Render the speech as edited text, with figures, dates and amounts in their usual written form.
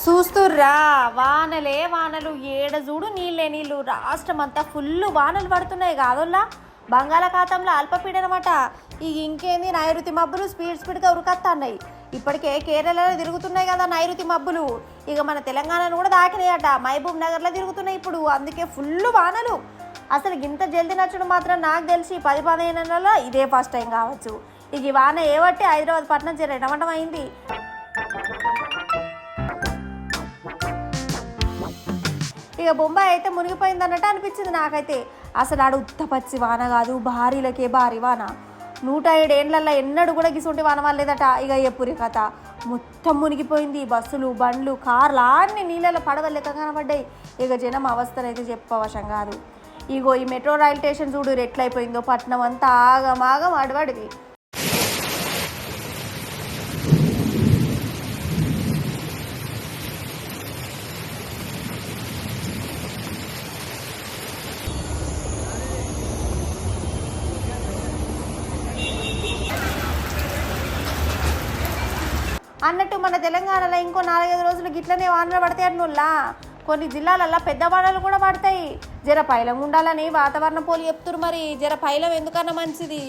చూస్తుర్రా వానలే వానలు ఏడ చూడు నీళ్ళే నీళ్ళు రాష్ట్రం అంతా ఫుల్ వానలు పడుతున్నాయి కాదోల్లా. బంగాళాఖాతంలో అల్పపీడనమాట. ఇక ఇంకేంది నైరుతి మబ్బులు స్పీడ్గా ఉరుకత్తన్నాయి. ఇప్పటికే కేరళలో తిరుగుతున్నాయి కదా నైరుతి మబ్బులు. ఇక మన తెలంగాణను కూడా దాకినాయట. మహబూబ్ నగర్లో తిరుగుతున్నాయి ఇప్పుడు. అందుకే ఫుల్ వానలు. అసలు ఇంత జల్దీ నచ్చడం మాత్రం నాకు తెలిసి 10-15 నెలల్లో ఇదే ఫస్ట్ టైం కావచ్చు. ఇక ఈ వాన ఏబట్టి హైదరాబాద్ పట్టణం చేరటం అయింది. ఇక బొంబాయి అయితే మునిగిపోయింది అన్నట్టు అనిపించింది నాకైతే. అసలు ఆడ ఉత్తపచ్చి వాన కాదు, భారీలకే భారీ వాన. 107 ఏళ్ళల్లో ఎన్నడూ కూడా గిసుంటి వాన వాళ్ళేదట. ఇక ఎప్పురి కథ మొత్తం మునిగిపోయింది. బస్సులు, బండ్లు, కార్లు అన్ని నీళ్ళలో పడవలెక్క కనబడ్డాయి. ఇక జనం అవస్థనైతే చెప్పవశం కాదు. ఇగో ఈ మెట్రో రైల్ స్టేషన్ చూడు ఎట్లయిపోయిందో. పట్నం అంతా ఆగమాగం అడవడిది. అన్నట్టు మన తెలంగాణలో ఇంకో 4-5 రోజులు గిట్లనే వానలు పడతాయి అన్నుల్లా. కొన్ని జిల్లాలల్లో పెద్ద వానలు కూడా పడతాయి. జర పైలం ఉండాలని వాతావరణ పోలు చెప్తున్నారు. మరి జర పైలం ఎందుకన్నా మంచిది.